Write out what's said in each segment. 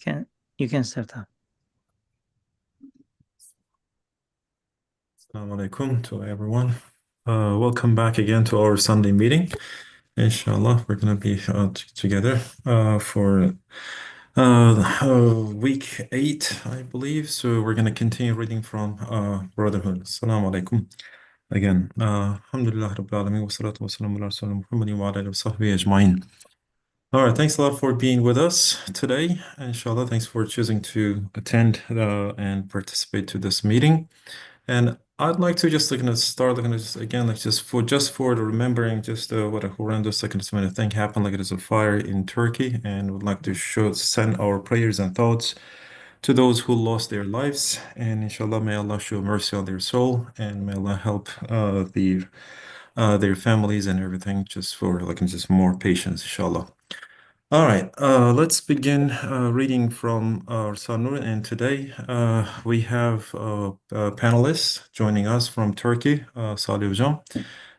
can you can start up. Assalamu alaikum to everyone. Welcome back again to our Sunday meeting. Inshallah, we're going to be together for week 8, I believe. So we're going to continue reading from Brotherhood. Assalamu alaikum. Again, Alhamdulillah Rabbil Alameen wa salatu wa salamu ala Rasulina Muhammadin wa ala alihi wa sahbihi ajma'in. All right, thanks a lot for being with us today. Inshallah, thanks for choosing to attend and participate to this meeting. And I'd like to just start just again just for the remembering what a horrendous thing happened, like it is a fire in Turkey, and would like to send our prayers and thoughts to those who lost their lives, and inshallah may Allah show mercy on their soul, and may Allah help their families and everything, just for just more patience, inshallah. All right, let's begin reading from Risale-i Nur, and today we have panelists joining us from Turkey, Salih Hocam,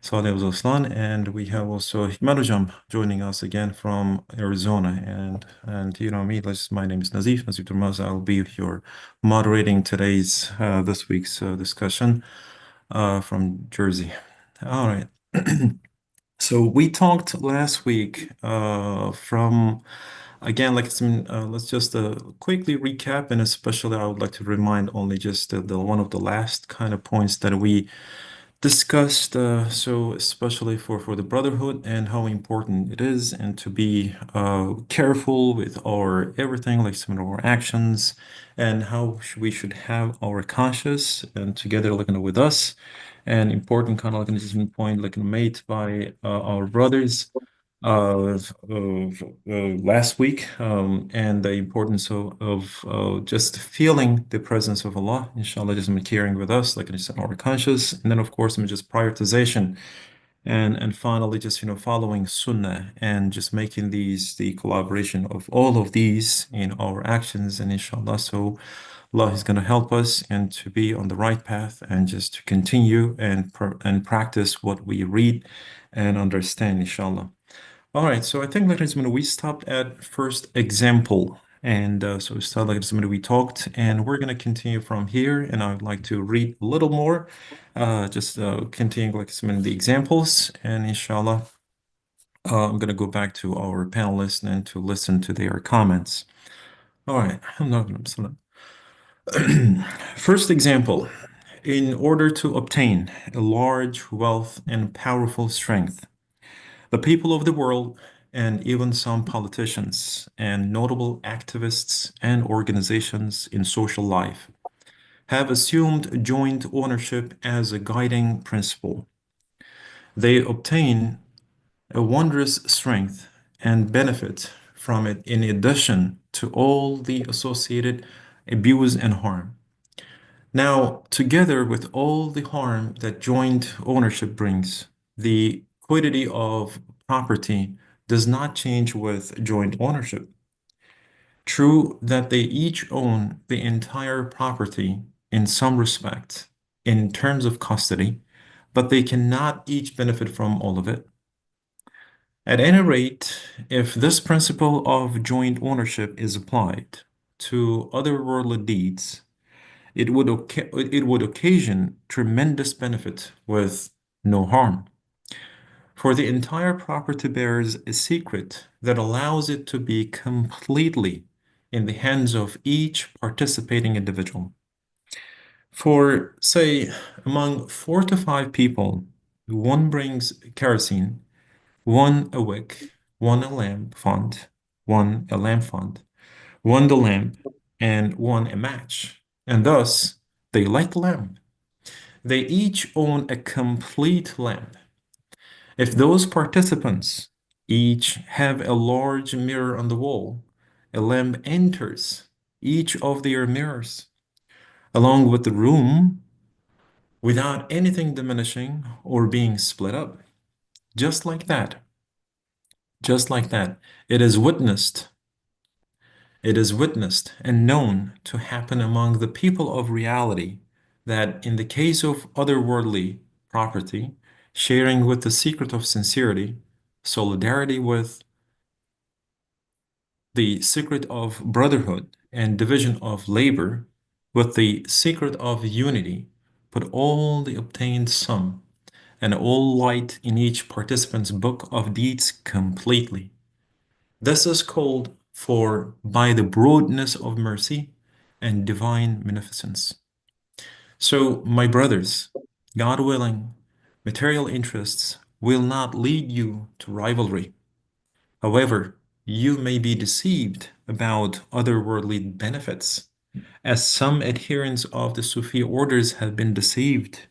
Salih Aslan, and we have also Hikmet Hocam joining us again from Arizona. And you know me, my name is Nazif Durmaz. I'll be your moderating today's this week's discussion from Jersey. All right. So we talked last week from again let's just quickly recap, and especially I would like to remind only just the one of the last kind of points that we discussed, so especially for the brotherhood and how important it is, and to be careful with our everything, like some of our actions, and how we should have our conscious and together looking with us, and important kind of organization point made by our brothers last week, and the importance of just feeling the presence of Allah, inshallah, just caring with us, like it's our conscious, and then of course just prioritization, and finally just following Sunnah, and just making the collaboration of all of these in our actions, and inshallah, so Allah is going to help us and to be on the right path, and just to continue and practice what we read and understand, inshallah. All right, so I think we stopped at first example, and so we started we talked, and we're gonna continue from here. And I would like to read a little more, just continue some of the examples, and inshallah, I'm gonna go back to our panelists and to listen to their comments. All right, I'm not gonna. First example: in order to obtain a large wealth and powerful strength, the people of the world, and even some politicians and notable activists and organizations in social life, have assumed joint ownership as a guiding principle. They obtain a wondrous strength and benefit from it, in addition to all the associated abuse and harm. Now, together with all the harm that joint ownership brings, the quiddity of property does not change with joint ownership. True that they each own the entire property in some respect, in terms of custody, but they cannot each benefit from all of it. At any rate, if this principle of joint ownership is applied to otherworldly deeds, it would occasion tremendous benefit with no harm. For the entire property bears a secret that allows it to be completely in the hands of each participating individual. For, say, among 4 to 5 people, one brings kerosene, one a wick, one a lamp fund, one a lamp fund, one the lamp, and one a match. And thus, they light the lamp. They each own a complete lamp. If those participants each have a large mirror on the wall, a lamp enters each of their mirrors, along with the room, without anything diminishing or being split up. Just like that. Just like that. It is witnessed and known to happen among the people of reality that in the case of otherworldly property, sharing with the secret of sincerity, solidarity with the secret of brotherhood and division of labor with the secret of unity, put all the obtained sum and all light in each participant's book of deeds completely. This is called for by the broadness of mercy and divine beneficence. So, my brothers, God willing, material interests will not lead you to rivalry. However, you may be deceived about otherworldly benefits, as some adherents of the Sufi orders have been deceived.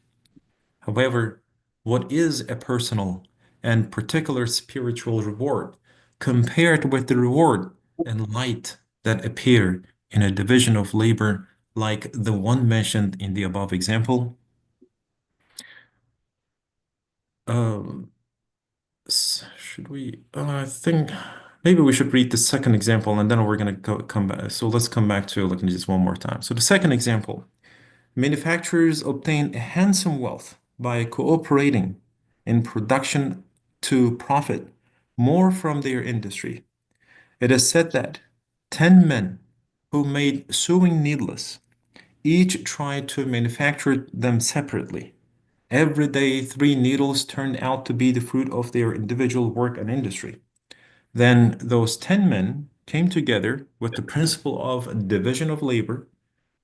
However, what is a personal and particular spiritual reward compared with the reward and light that appear in a division of labor like the one mentioned in the above example? Um, should we? I think maybe we should read the second example and then we're gonna come back. So let's come back to looking at this one more time. So the second example. Manufacturers obtain a handsome wealth by cooperating in production to profit more from their industry. It is said that 10 men who made sewing needles each tried to manufacture them separately. Every day, three needles turned out to be the fruit of their individual work and industry. Then those 10 men came together with the principle of division of labor.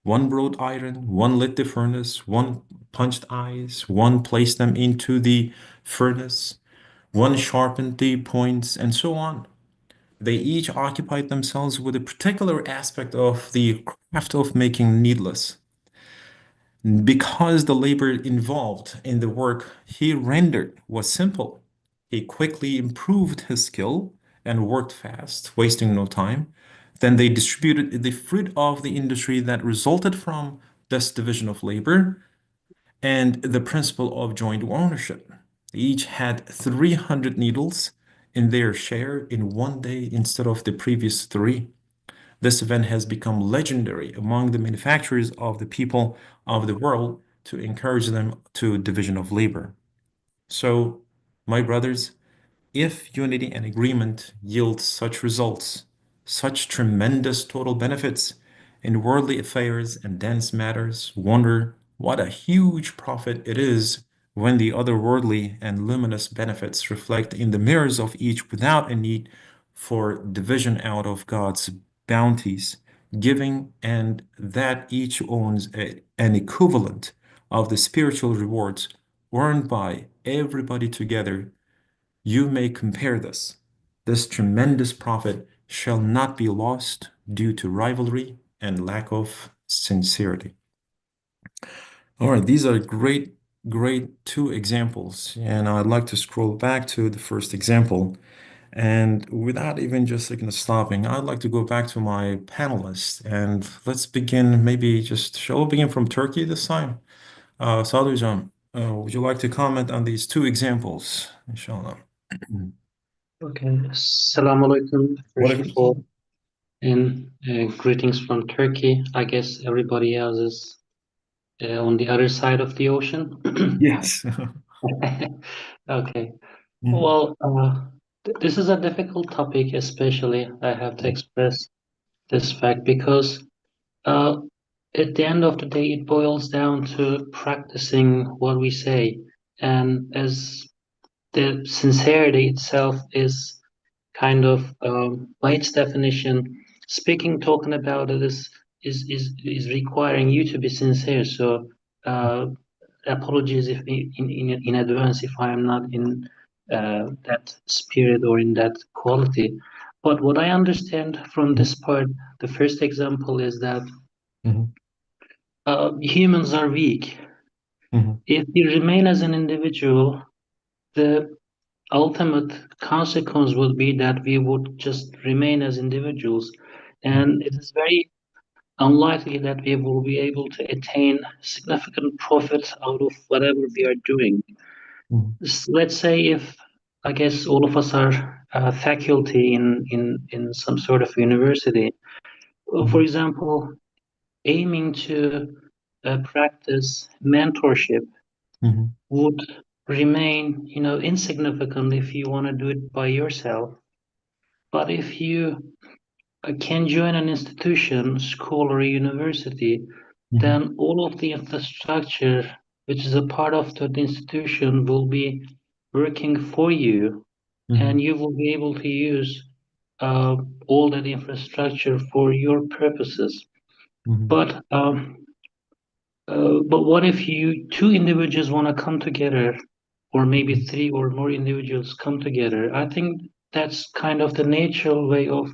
One brought iron, one lit the furnace, one punched eyes, one placed them into the furnace, one sharpened the points, and so on. They each occupied themselves with a particular aspect of the craft of making needles. Because the labor involved in the work he rendered was simple, he quickly improved his skill and worked fast, wasting no time. Then they distributed the fruit of the industry that resulted from this division of labor and the principle of joint ownership. Each had 300 needles in their share in one day instead of the previous three. This event has become legendary among the manufacturers of the people of the world to encourage them to division of labor. So, my brothers, if unity and agreement yield such results, such tremendous total benefits in worldly affairs and dense matters, wonder what a huge profit it is when the otherworldly and luminous benefits reflect in the mirrors of each without a need for division out of God's bounties, giving, and that each owns an equivalent of the spiritual rewards earned by everybody together. You may compare this. This tremendous profit shall not be lost due to rivalry and lack of sincerity. All right, these are great two examples. And I'd like to scroll back to the first example. And without even just stopping, I'd like to go back to my panelists and let's begin maybe just, shall we begin from Turkey this time? Sadhujan, would you like to comment on these two examples, inshallah? Okay, Assalamu alaikum, What first of all, and greetings from Turkey. I guess everybody else is on the other side of the ocean. Yes. Okay, Mhm, well, this is a difficult topic, especially I have to express this fact because uh, at the end of the day, it boils down to practicing what we say, and as the sincerity itself is kind of by its definition, speaking, talking about it is requiring you to be sincere. So uh, apologies if in advance if I am not in that spirit or in that quality. But what I understand from mhm, this part, the first example is that mhm, humans are weak. mhm, If you remain as an individual, the ultimate consequence would be that we would just remain as individuals, and it is very unlikely that we will be able to attain significant profit out of whatever we are doing. mhm, Let's say if I guess all of us are faculty in some sort of university, for mhm, example, aiming to practice mentorship mhm, would remain, insignificant if you want to do it by yourself. But if you can join an institution, school, or a university, Mhm. then all of the infrastructure which is a part of that institution will be working for you, and Mhm. you will be able to use uh, all that infrastructure for your purposes. Mhm. But what if you two individuals want to come together, or maybe three or more individuals come together? I think that's kind of the natural way of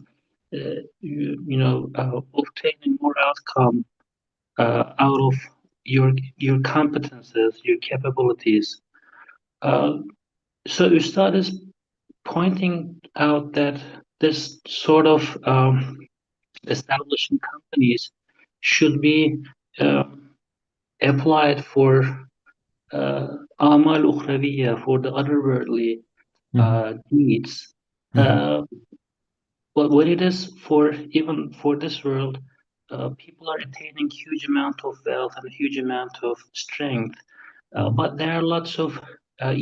obtaining more outcome out of your competences, your capabilities. Uh, so Ustad is pointing out that this sort of establishing companies should be uh, applied for amal ukhrawiya, for the otherworldly Mhm. needs. Mhm. Uh, but when it is for even for this world, people are attaining huge amount of wealth and huge amount of strength. Mhm. But there are lots of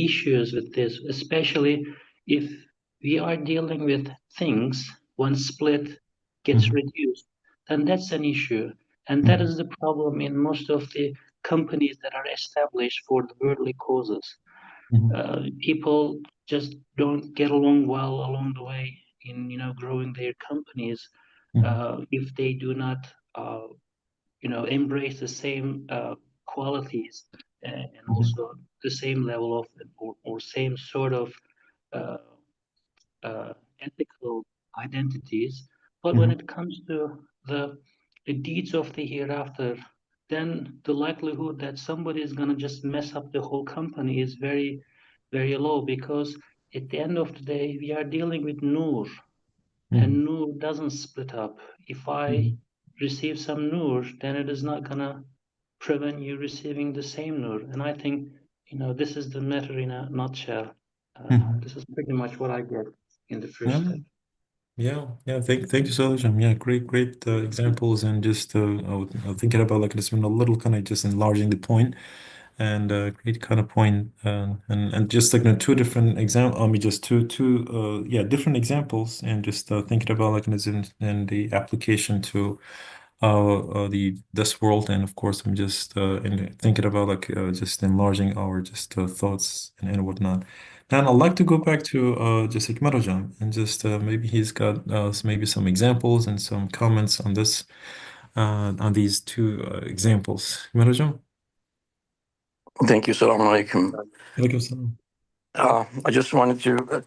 issues with this, especially if we are dealing with things, one split gets Mhm. reduced, then that's an issue. And that Mhm. is the problem in most of the companies that are established for the worldly causes. Mhm. People just don't get along well along the way in growing their companies Mhm. if they do not embrace the same qualities and Mhm. also the same level of or same sort of uh, uh, ethical identities. But when Mhm. it comes to the deeds of the hereafter, then the likelihood that somebody is going to just mess up the whole company is very, very low, because at the end of the day, we are dealing with Nur, Mhm. and Nur doesn't split up. If I Mhm. receive some Nur, then it is not going to prevent you receiving the same Nur. And I think, this is the matter in a nutshell. Mhm. This is pretty much what I get in the first Yeah, step. yeah. Thank you so much. Yeah, great examples, and just I was thinking about like this one a little, kind of just enlarging the point, and great kind of point, and just like two different example. I mean, just two yeah, different examples, and just thinking about like this in the application to the this world, and of course I'm just thinking about like just enlarging our just thoughts and whatnot. And I'd like to go back to just Hikmatajan, and just maybe he's got maybe some examples and some comments on this on these two examples. Hikmatajan? Thank you. Salaam alaikum. Alaikum salam. I just wanted to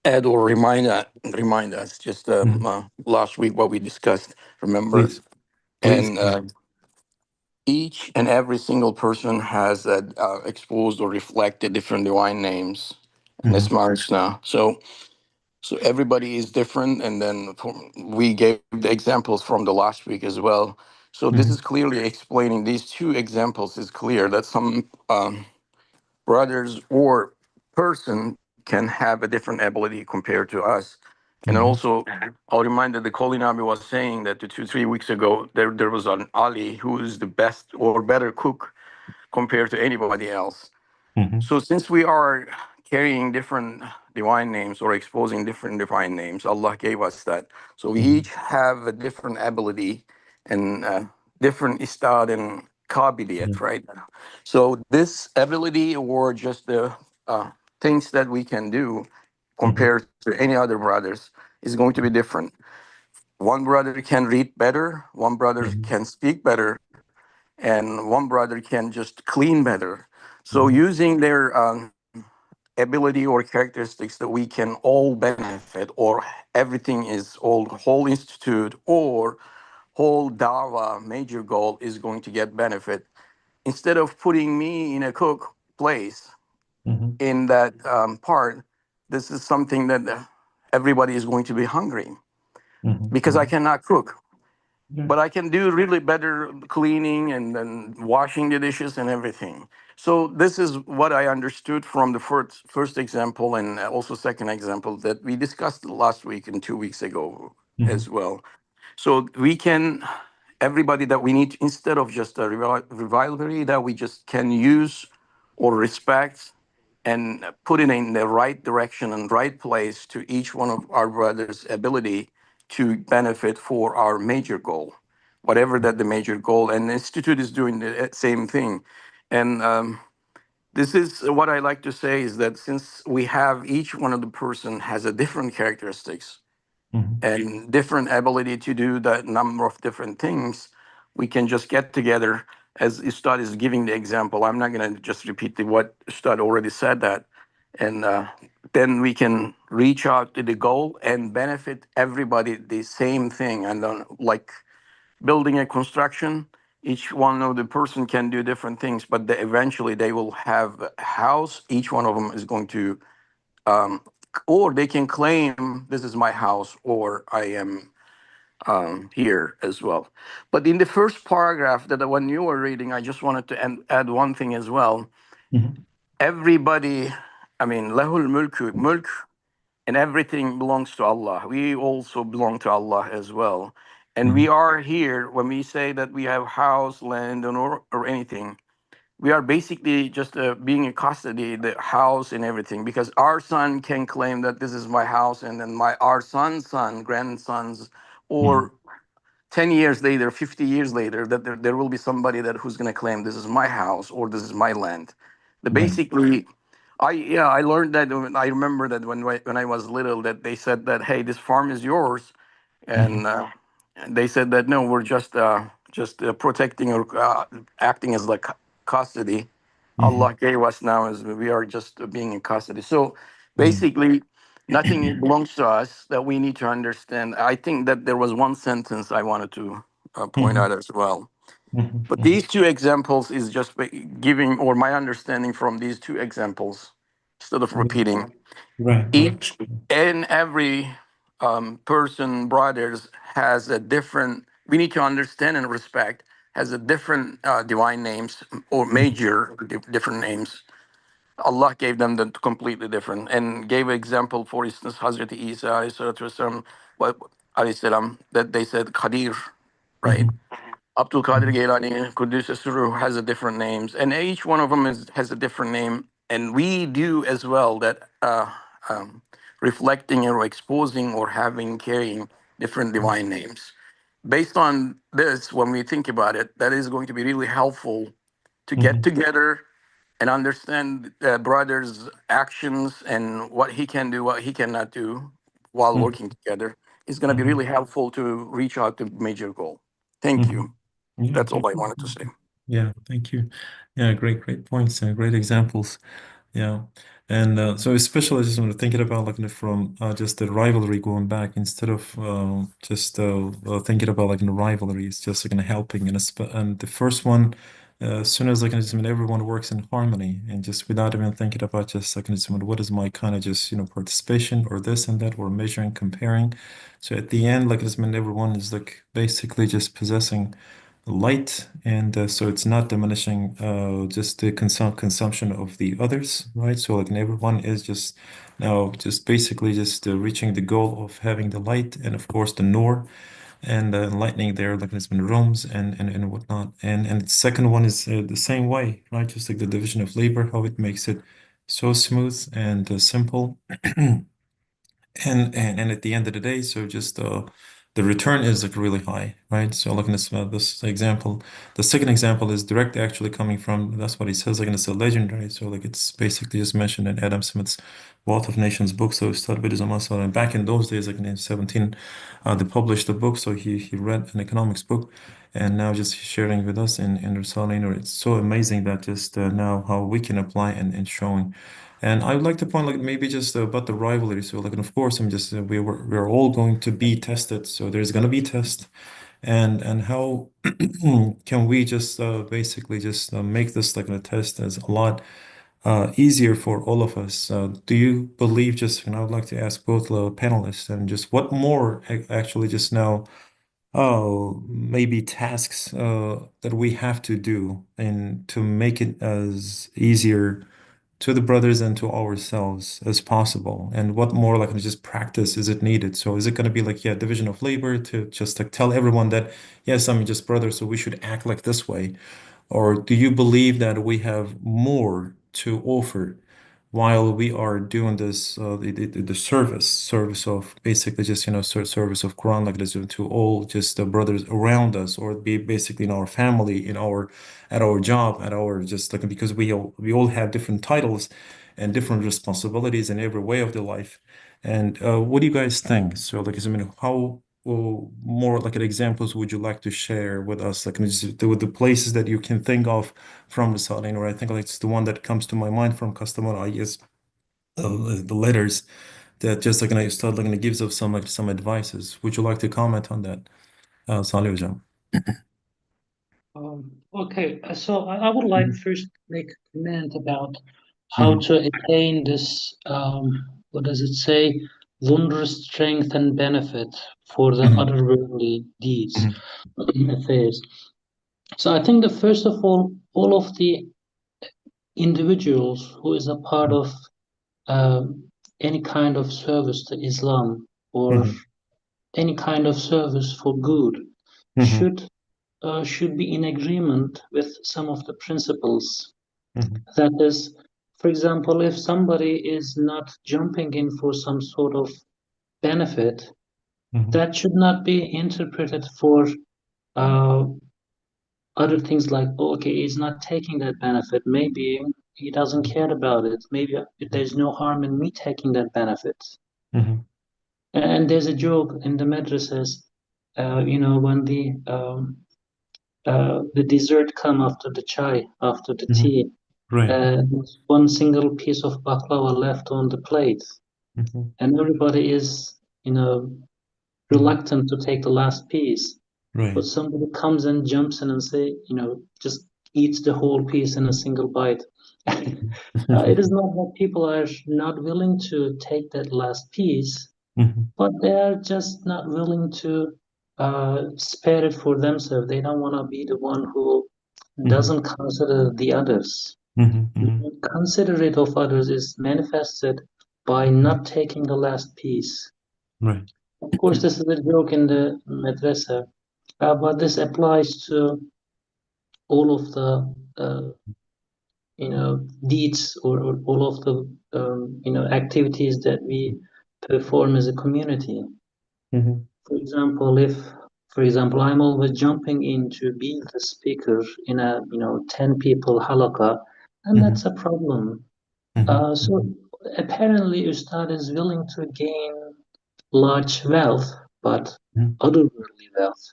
add or remind us just Mhm. last week what we discussed. Remember, Please, please. and each and every single person has exposed or reflected different divine names in Mm-hmm. this marriage now. So everybody is different, and then we gave the examples from the last week as well. So this Mm-hmm. is clearly explaining these two examples. Is clear that some brothers or person can have a different ability compared to us. And then Mm-hmm. also, I'll remind that the Koli Nabi was saying that 2, 3 weeks ago, there was an Ali who is the best or better cook compared to anybody else. Mm-hmm. So since we are carrying different divine names or exposing different divine names, Allah gave us that. So we Mm-hmm. each have a different ability and different istad and kabiliyat, right? So this ability or just the things that we can do Mm-hmm. compared to any other brothers is going to be different. One brother can read better, one brother Mm-hmm. can speak better, and one brother can just clean better. So Mm-hmm. using their ability or characteristics that we can all benefit, or everything is all whole institute or whole dawa major goal is going to get benefit. Instead of putting me in a cook place Mm-hmm. in that part, this is something that everybody is going to be hungry because I Mm-hmm. cannot cook. Yeah. But I can do really better cleaning and then washing the dishes and everything. So this is what I understood from the first example and also second example that we discussed last week and 2 weeks ago Mm-hmm. as well. So we can everybody that we need instead of just a rivalry that we just can use or respect and put it in the right direction and right place to each one of our brothers' ability to benefit for our major goal, whatever that the major goal. And the institute is doing the same thing. And this is what I like to say is that since we have each one of the person has a different characteristics Mhm. and different ability to do that number of different things, we can just get together. As Ustad is giving the example, I'm not going to just repeat what Ustad already said that, and then we can reach out to the goal and benefit everybody the same thing. And like building a construction, each one of the person can do different things, but eventually they will have a house. Each one of them is going to um, or they can claim this is my house or I am here as well. But in the first paragraph that when you were reading, I just wanted to add one thing as well. Mhm. Everybody, I mean, lahul mulku, mulk, and everything belongs to Allah. We also belong to Allah as well. And we Mhm. are here when we say that we have house, land, or anything, we are basically just being in custody, the house and everything, because our son can claim that this is my house, and then our son's son, grandsons, Mhm. or 10 years later, 50 years later, that there will be somebody that who's going to claim this is my house or this is my land. The Right. basically, I learned that I remember that when I was little that they said that, hey, this farm is yours, Mhm. and they said that no, we're just protecting or acting as like custody. Allah Mhm. gave us now as we are just being in custody. So Yeah. basically, nothing belongs to us that we need to understand. I think that there was one sentence I wanted to point Mhm. out as well. Mhm. But Mhm. these two examples is just giving, or my understanding from these two examples, instead of repeating, Right. Right. each and every person, brothers, has a different, we need to understand and respect, has a different divine names or Mhm. major different names. Allah gave them the completely different and gave an example, for instance, Hazrat Isa alayhi salatu wasalam, what alayhi salam, that they said Qadir, right? Mhm. Abdul Qadir Mhm. Gailani, Qudus Asuru has a different names, and each one of them has a different name. And we do as well that reflecting or exposing or having carrying different divine names. Based on this, when we think about it, that is going to be really helpful to get Mhm. together and understand the brother's actions and what he can do, what he cannot do while Mhm. working together. Is going to be Mhm. really helpful to reach out to major goal. Thank Mhm. you. Yeah, That's all thank I you. wanted to say. Yeah, thank you. Yeah, great points and great examples. Yeah. And so especially just when thinking about like from just the rivalry going back instead of just thinking about like the rivalry, it's just like helping and the first one as soon as like just when everyone works in harmony and just without even thinking about just like just what is my kind of just participation or this and that or measuring comparing. So at the end like just when everyone is like basically just possessing light and so it's not diminishing just the consumption of the others, right? So like everyone is just now just basically just reaching the goal of having the light and of course the nur and enlightening their like it's been rooms and whatnot, and the second one is the same way, right? Just like the division of labor, how it makes it so smooth and simple. And at the end of the day, so just the return is like really high, right? So looking at this example, the second example is direct actually coming from that's what he says, like and it's a legendary. So like it's basically just mentioned in Adam Smith's Wealth of Nations book. So he started Bediuzzaman Said, and back in those days, like in 17, they published a book. So he read an economics book, and now just sharing with us in Risale-i Nur. It's so amazing that just now how we can apply and showing. And I would like to point like maybe just about the rivalry. So like, and of course, I'm just we're all going to be tested. So there's going to be test, and how can we just basically just make this like a test as a lot easier for all of us? Do you believe just? And I would like to ask both panelists and just what more actually just now. Oh, maybe tasks that we have to do and to make it as easier to the brothers and to ourselves as possible, and what more like just practice is it needed? So is it going to be like, yeah, division of labor to just like tell everyone that yes, I'm just brothers, so we should act like this way? Or do you believe that we have more to offer while we are doing this the service of basically just service of Quran like this to all just the brothers around us, or be basically in our family, in our at our job, at our just like, because we all have different titles and different responsibilities in every way of the life. And what do you guys think? So like, I mean, how more like examples would you like to share with us, like just the places that you can think of from the Risale-i Nur? I think like it's the one that comes to my mind from customer, I guess, the letters that just like I start like gives us some like some advices. Would you like to comment on that, Salih Hocam? Okay, so I would like Mhm, first to make a comment about how mhm, to attain this, what does it say, wondrous strength and benefit for the mhm, otherworldly deeds, mhm, affairs. So I think that first of all of the individuals who is a part of any kind of service to Islam or mhm, any kind of service for good mhm, should be in agreement with some of the principles. mhm, That is, for example, if somebody is not jumping in for some sort of benefit, mhm, that should not be interpreted for uh, other things like, oh, okay, he's not taking that benefit. Maybe he doesn't care about it. Maybe there's no harm in me taking that benefit. mhm, And there's a joke in the madrasas, when the dessert come after the chai, after the mhm. tea. Right. There's one single piece of baklava left on the plate, Mhm, and everybody is, mhm. reluctant to take the last piece. But Right. somebody comes and jumps in and say, just eats the whole piece in a single bite. It is not that people are not willing to take that last piece, Mhm, but they are just not willing to spare it for themselves. They don't want to be the one who mhm, doesn't consider the others. mhm, mhm, Considerate of others is manifested by mhm. not taking the last piece. Right. Of course, this is a joke in the madrasa, but this applies to all of the deeds or all of the activities that we perform as a community. Mhm, For example, I'm always jumping in to be the speaker in a 10 people halakha, and mhm, that's a problem. mhm, So apparently, Ustad is willing to gain large wealth, but mhm, otherworldly wealth,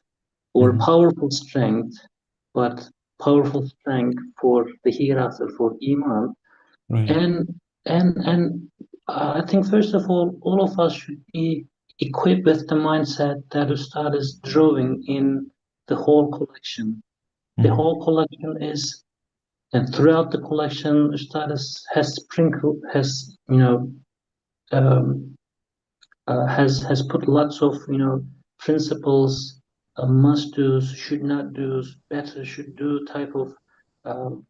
or mhm. powerful strength, but powerful strength for the hereafter, for Iman. Right. And I think first of all of us should be equipped with the mindset that Ustad is drawing in the whole collection. The Mhm, whole collection is, and throughout the collection, Ustad has sprinkled, um, has put lots of principles, must do's, should not do's, better should do type of um,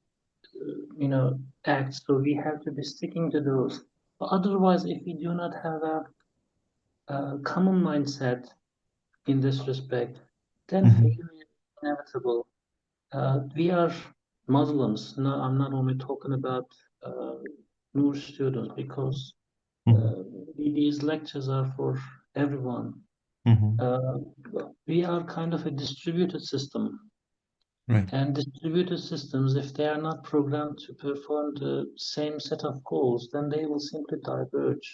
acts. So we have to be sticking to those. But otherwise, if we do not have a common mindset in this respect, then mhm, failure is inevitable. We are Muslims. No, I'm not only talking about uh, Noor students because mhm, uh, these lectures are for everyone. mhm. Uh, we are kind of a distributed system, Right. and distributed systems, if they are not programmed to perform the same set of goals, then they will simply diverge,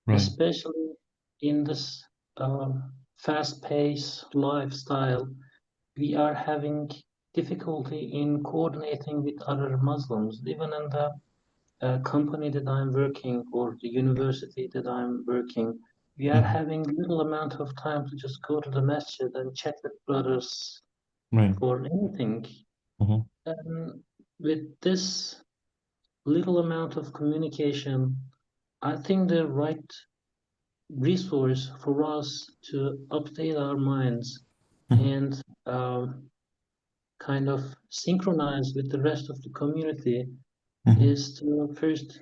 Right. especially in this uh, fast-paced lifestyle. We are having difficulty in coordinating with other Muslims, even in the company that I'm working or the university that I'm working. We are Mhm, having little amount of time to just go to the masjid and chat with brothers right. for anything. Mhm, And with this little amount of communication, I think the right resource for us to update our minds mhm, and kind of synchronize with the rest of the community mhm, is to first,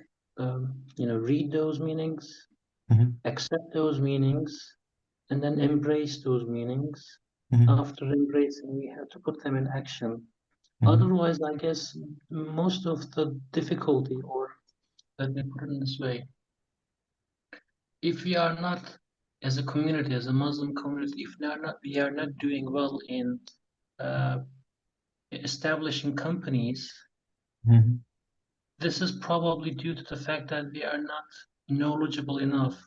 read those meanings, mhm, accept those meanings, and then embrace those meanings. mhm, After embracing, we have to put them in action. mhm, Otherwise, I guess most of the difficulty or let me put it in this way. If we are not, as a community, as a Muslim community, if we are not doing well in establishing companies, this is probably due to the fact that we are not knowledgeable enough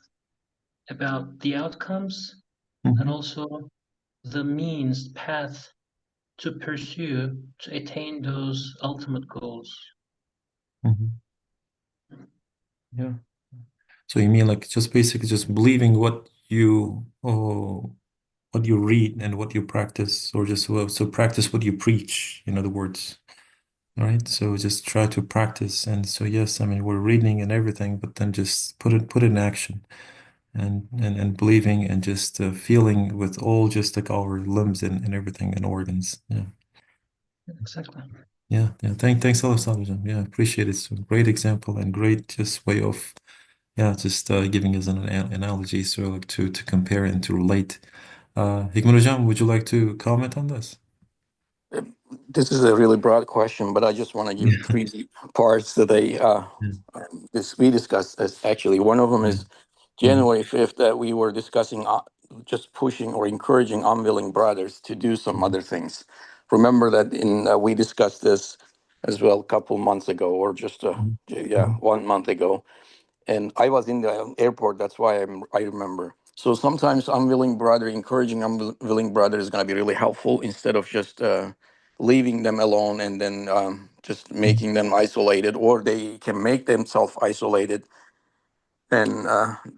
about the outcomes and also the means, path to pursue to attain those ultimate goals. Yeah. So you mean like just basically just believing what you read and what you practice, or just so practice what you preach, in other words. Right? So just try to practice. And so yes, I mean we're reading and everything, but then just put it in action and believing and just feeling with all just like our limbs and everything and organs. Yeah. Exactly. Yeah. Thanks a lot, Salvador. Yeah, appreciate it. So great example and great just way of just giving us an analogy so like to compare and to relate. Hikmet Hocam, would you like to comment on this? This is a really broad question, but I just want to give Yeah. three parts that we discussed. Actually, one of them Yeah. is January 5th that we were discussing just pushing or encouraging unwilling brothers to do some other things. Remember that we discussed this as well a couple months ago, or just 1 month ago. And I was in the airport. That's why I remember. So sometimes unwilling brother, encouraging unwilling brother is going to be really helpful instead of just leaving them alone and then just making them isolated, or they can make themselves isolated. And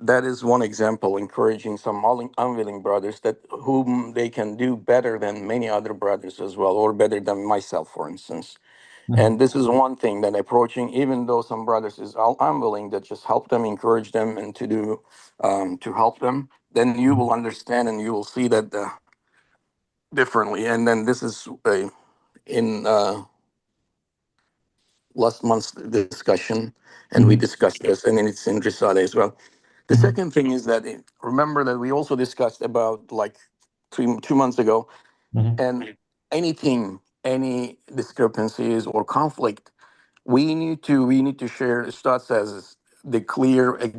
that is one example, encouraging some unwilling brothers that whom they can do better than many other brothers as well, or better than myself, for instance. And this is one thing that approaching, even though some brothers is unwilling, that just help them, encourage them, and to do to help them. Then you will understand and you will see that differently. And then this is in last month's discussion, and we discussed this, and then it's in Risale as well. The second thing is that remember that we also discussed about like 2 months ago, and any discrepancies or conflict, we need to share. Stott says a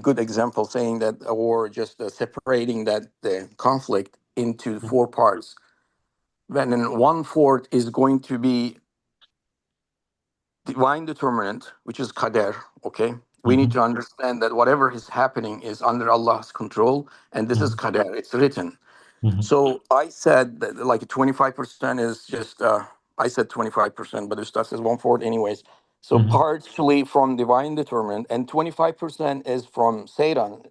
good example, saying that, or just separating that the conflict into four parts. Then one fourth is going to be divine determinant, which is qadar. Okay, we need to understand that whatever is happening is under Allah's control, and this is qadar. It's written. So I said that like 25% is just, I said 25%, but the stuff says one fourth anyways. So partially from divine determinant, and 25% is from Satan.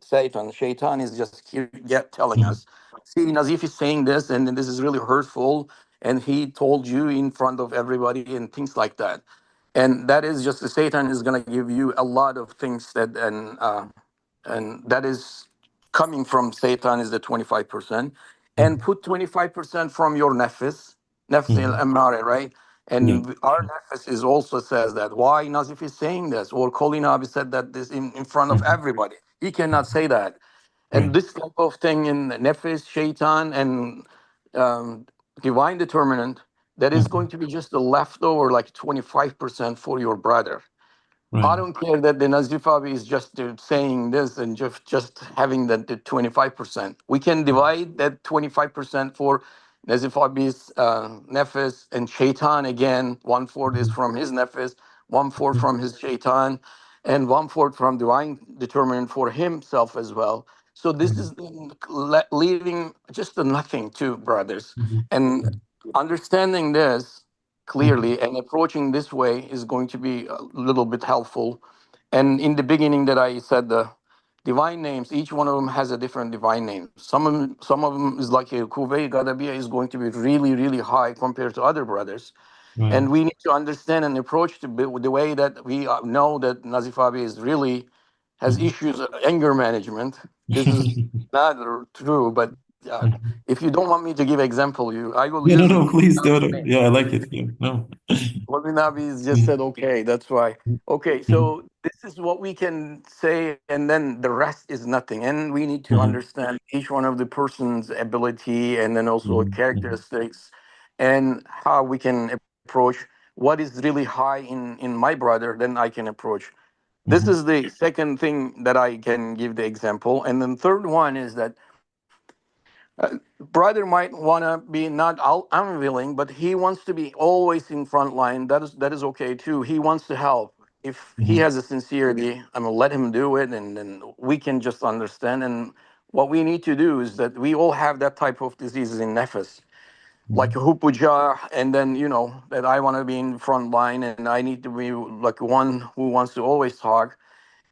Shaitan is just here yet telling us, see, Nazif is saying this, and this is really hurtful, and he told you in front of everybody and things like that. And that is just the Satan is going to give you a lot of things that, and that is coming from Satan is the 25%, and put 25% from your nafs al-ammara, right? Yeah. And our nafs is also says that. Why Nazif is saying this, or Colin Abi said that this in front of everybody. He cannot say that. And Right. this type of thing in nefis, shaitan, and um, divine determinant, that is going to be just a leftover, like 25% for your brother. I Right. don't care that the Nazif Abi is just saying this and just having the 25%. We can divide that 25% for Nazif Abi's nefes and shaitan again. One fourth is from his nefes, one fourth from his shaitan, and one fourth from divine determinant for himself as well. So this is leaving just a nothing to brothers. And understanding this clearly and approaching this way is going to be a little bit helpful. And in the beginning that I said the divine names, each one of them has a different divine name. Some of them is like a Kuvay Gadabia is going to be really, really high compared to other brothers. Right. And we need to understand and approach the way that we know that Nazif Abi is really has issues of anger management. This is not true, but if you don't want me to give example, I will Yeah, no, use no, please, no, no. name. Yeah, I like it. Yeah, no. Nabi just said, okay, that's why. Okay, so this is what we can say, and then the rest is nothing. And we need to understand each one of the person's ability and then also characteristics and how we can approach what is really high in my brother, then I can approach. This Hmm. is the second thing that I can give the example. And then third one is that brother might want to be not unwilling, but he wants to be always in front line. That is okay too. He wants to help. If he Hmm. has a sincerity, I'm gonna let him do it, and then we can just understand. And what we need to do is that we all have that type of diseases in nefes, like Hmm. hupuja, and then that I want to be in front line, and I need to be like one who wants to always talk.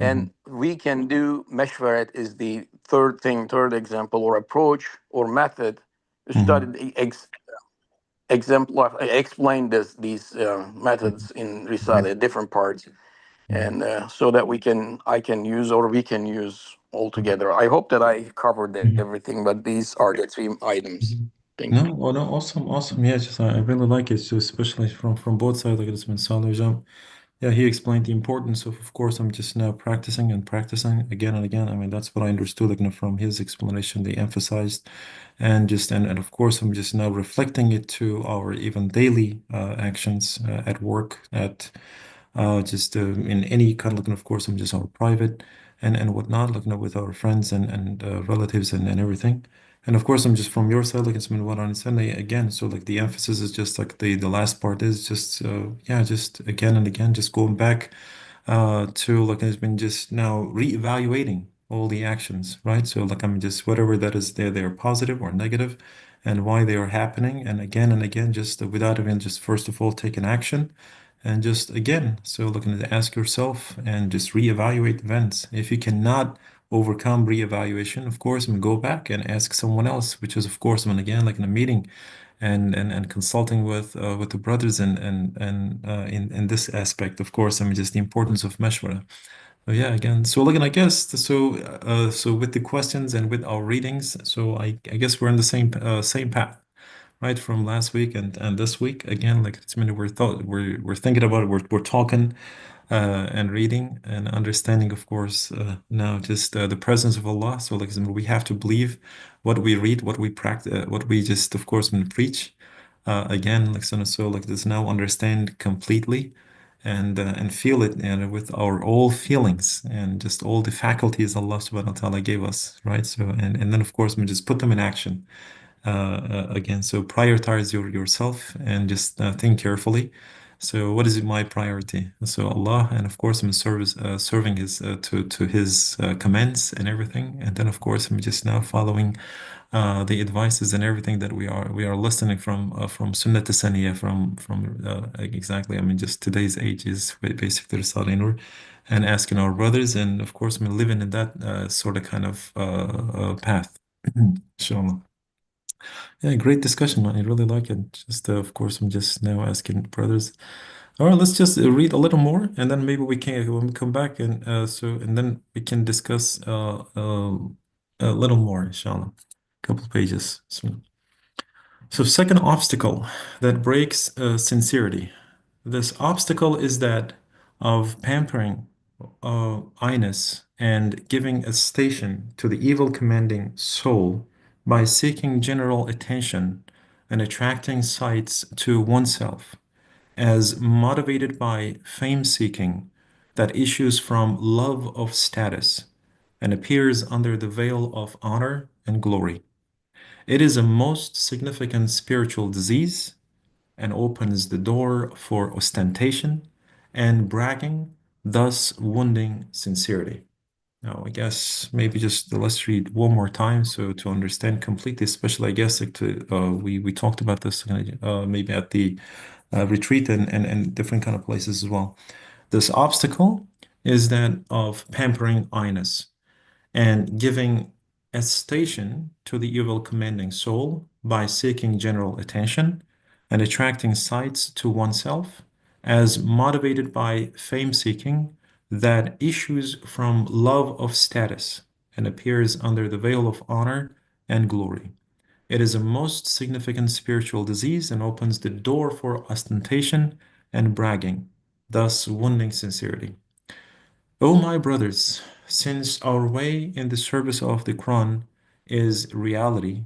Hmm. And we can do meshwaret is the third example or approach or method to study Hmm. exemplar explain these methods in Hmm. Risale, different parts, Hmm. and so that I can use or we can use all Hmm. together. I hope that I covered Hmm. everything, but these are the three items. Mhm. Thank you. No, oh no, awesome, awesome. Yeah, just I really like it. So especially from both sides, like this Saleh jump. Yeah, he explained the importance of course, I'm just now practicing and practicing again and again. I mean, that's what I understood, like, from his explanation, they emphasized, and just and of course, I'm just now reflecting it to our even daily actions at work, at just in any kind of, of course, I'm just our private and whatnot, like, with our friends and relatives and everything. And of course, I'm just from your side, like, it's been what I understand again. So like the emphasis is just like the last part is just yeah, just again and again, just going back to like it's been just now reevaluating all the actions, right? So like I'm just whatever that is there, they are positive or negative, and why they are happening, and again, just without even just first of all taking action, and just again, so looking to ask yourself and just reevaluate events. If you cannot overcome reevaluation, of course, and go back and ask someone else, which is of course, when again, like in a meeting and consulting with the brothers and in this aspect, of course, I mean just the importance of mashwara. So yeah, again, so again, I guess so with the questions and with our readings, so I guess we're in the same path, right? From last week and this week again, like it's been we're thinking about it, we're talking and reading and understanding, of course, now just the presence of Allah. So, like, we have to believe what we read, what we practice, what we just, of course, preach. Again, like, so like, this now understand completely and feel it and with our all feelings and just all the faculties Allah subhanahu wa ta'ala gave us, right? So, and then, of course, we just put them in action again. So prioritize yourself and just think carefully. So what is my priority? So Allah, and of course I'm serving his to his commands and everything, and then of course I'm just now following the advices and everything that we are listening from Sunnah to Saniyah, from exactly. I mean, just today's age is basically Risale-i Nur, and asking our brothers, and of course I'm living in that sort of kind of path. Inshallah. Yeah, great discussion. I really like it. Just, of course, I'm just now asking brothers. All right, let's just read a little more, and then maybe we can when we come back and then we can discuss a little more, inshallah. A couple of pages. So second obstacle that breaks sincerity. This obstacle is that of pampering Inus and giving a station to the evil commanding soul by seeking general attention and attracting sights to oneself, as motivated by fame seeking that issues from love of status and appears under the veil of honor and glory. It is a most significant spiritual disease and opens the door for ostentation and bragging, thus wounding sincerity. Now, I guess maybe just let's read one more time so to understand completely, especially I guess like we talked about this maybe at the retreat and different kind of places as well. This obstacle is that of pampering Inus and giving a station to the evil commanding soul by seeking general attention and attracting sights to oneself as motivated by fame seeking that issues from love of status and appears under the veil of honor and glory. It is a most significant spiritual disease and opens the door for ostentation and bragging, thus wounding sincerity. O my brothers, since our way in the service of the Quran is reality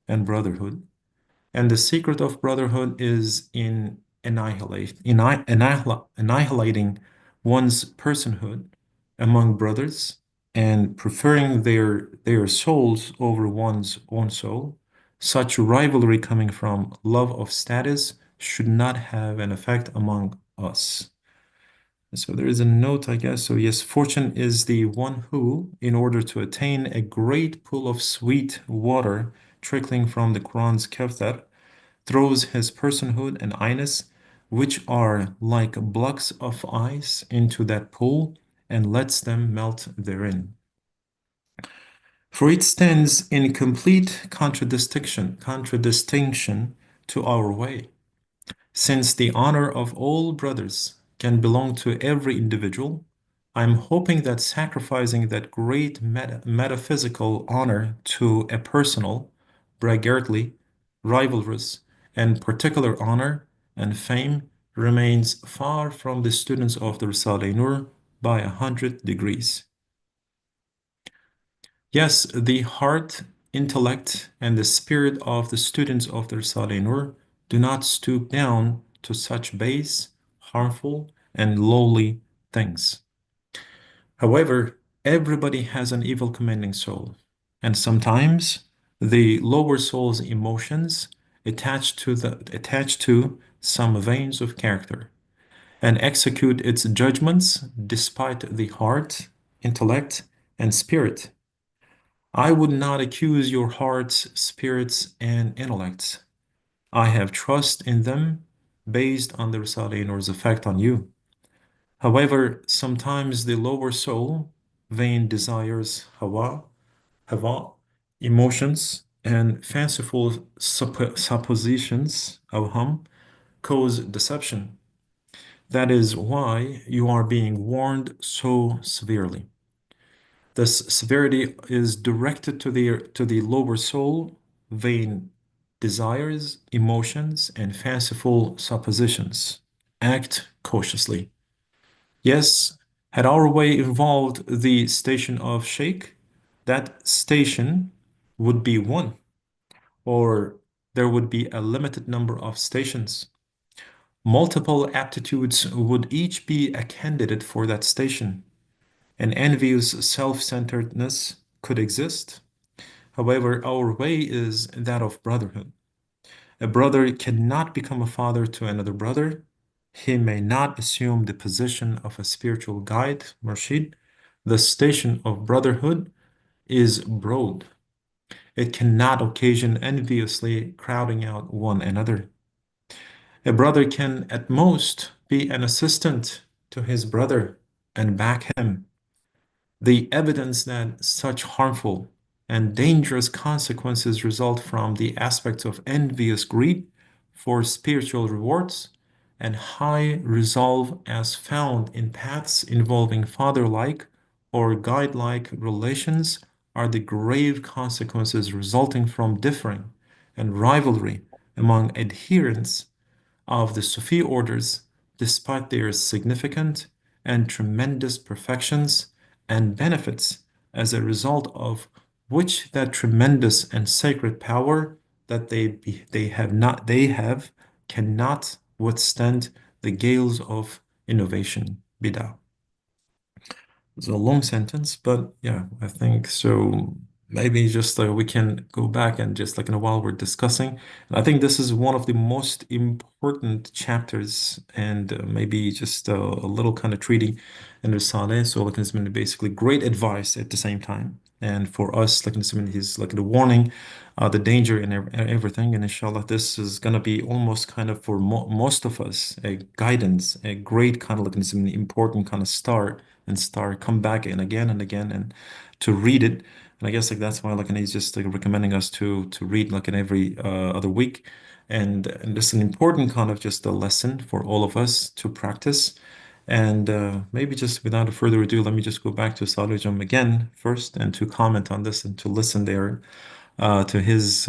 and brotherhood, and the secret of brotherhood is in annihilating one's personhood among brothers and preferring their souls over one's own soul, such rivalry coming from love of status should not have an effect among us. So there is a note, I guess. So yes, fortune is the one who, in order to attain a great pool of sweet water trickling from the Quran's Kawthar, throws his personhood and I-ness, which are like blocks of ice, into that pool and lets them melt therein. For it stands in complete contradistinction to our way, since the honor of all brothers can belong to every individual. I'm hoping that sacrificing that great metaphysical honor to a personal, braggartly, rivalrous, and particular honor and fame remains far from the students of the Risale-i Nur by 100 degrees. Yes, the heart, intellect, and the spirit of the students of the Risale-i Nur do not stoop down to such base, harmful, and lowly things. However, everybody has an evil commanding soul, and sometimes the lower soul's emotions attach to some veins of character and execute its judgments despite the heart, intellect, and spirit. I would not accuse your hearts, spirits, and intellects. I have trust in them based on the Risale-i Nur's effect on you. However, sometimes the lower soul, vain desires, hawa, emotions, and fanciful suppositions, awham, cause deception. That is why you are being warned so severely. This severity is directed to the lower soul, vain desires, emotions, and fanciful suppositions. Act cautiously. Yes, had our way involved the station of Sheikh, that station would be one, or there would be a limited number of stations. Multiple aptitudes would each be a candidate for that station. An envious self-centeredness could exist. However, our way is that of brotherhood. A brother cannot become a father to another brother. He may not assume the position of a spiritual guide, Murshid. The station of brotherhood is broad. It cannot occasion enviously crowding out one another. A brother can at most be an assistant to his brother and back him. The evidence that such harmful and dangerous consequences result from the aspects of envious greed for spiritual rewards and high resolve as found in paths involving father-like or guide-like relations are the grave consequences resulting from differing and rivalry among adherents of the Sufi orders, despite their significant and tremendous perfections and benefits, as a result of which that tremendous and sacred power that they have cannot withstand the gales of innovation, bid'ah. It's a long sentence, but yeah, I think so. Maybe just we can go back and just like in a while we're discussing. I think this is one of the most important chapters, and maybe just a little kind of treaty in Risale. So like it's been basically great advice at the same time. And for us, like it's been he's like the warning, the danger and everything. And inshallah, this is gonna be almost kind of for most of us a guidance, a great kind of like it's an important kind of start and start come back and again and to read it. And I guess like that's why like and he's just like recommending us to read like in every other week. And this is an important kind of just a lesson for all of us to practice. And maybe just without further ado, let me just go back to Salujam again first and to comment on this and to listen there to his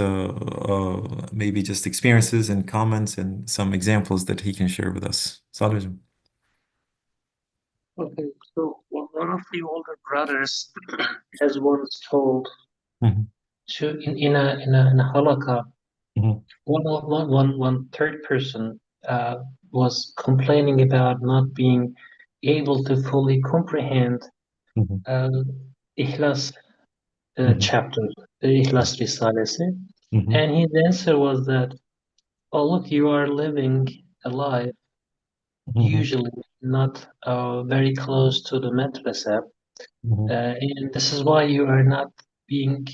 maybe just experiences and comments and some examples that he can share with us. Salujam. Okay, so one of the older brothers has once told Mhm, to in a halakha, mhm, one third person was complaining about not being able to fully comprehend Mhm. İhlas Mhm. chapter, the İhlas Risalesi, Mhm. and his answer was that, oh look, you are living a life Mhm. usually not very close to the madrasa, Mhm. and this is why you are not being,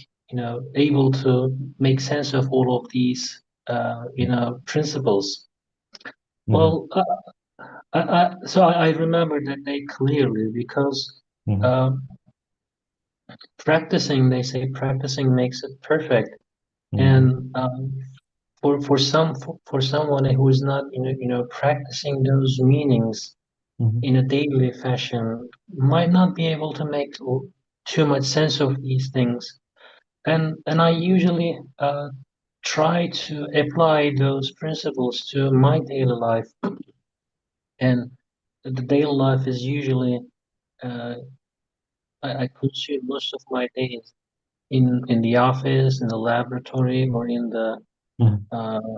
able to make sense of all of these, principles. Mhm. Well, I remember that day clearly because Mhm. uh, practicing, they say practicing makes it perfect. Mhm. And for someone who is not practicing those meanings Mhm. in a daily fashion might not be able to make too much sense of these things. And I usually try to apply those principles to my daily life, and the daily life is usually uh, I consume most of my days in the office, in the laboratory, or Mhm.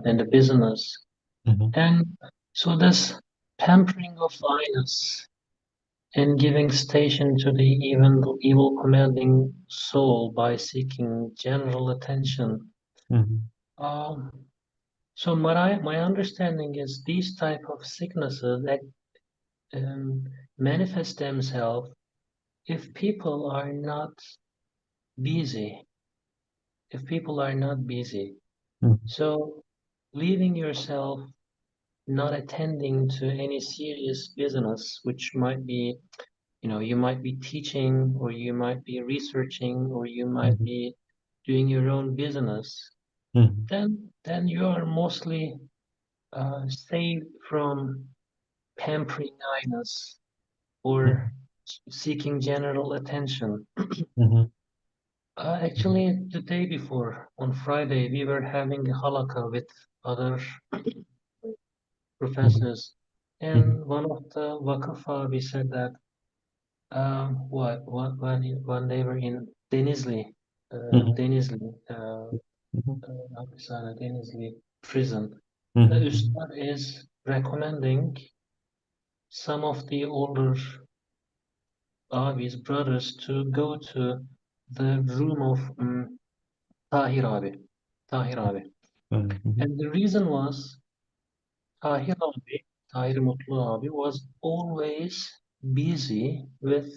in the business. Mhm. And so this pampering of Linus and giving station to the evil commanding soul by seeking general attention. Mhm. Um, so my understanding is these type of sicknesses that manifest themselves if people are not busy. If people are not busy, Mhm. so leaving yourself not attending to any serious business, which might be, you might be teaching, or you might be researching, or you might Mhm. be doing your own business, Mhm. then you are mostly saved from pampering Ines or seeking general attention. Mhm. Actually, the day before, on Friday, we were having a halakha with other Mhm. professors, Mhm. and one of the wakafa we said that when they were in Mhm. Denizli, Mhm. hapishane, Denizli prison, the Mhm. ustad is recommending some of the older abis, brothers, to go to the room of Tahir abi, Tahir abi. Mhm. And the reason was Tahir abi, Tahir Mutlu abi was always busy with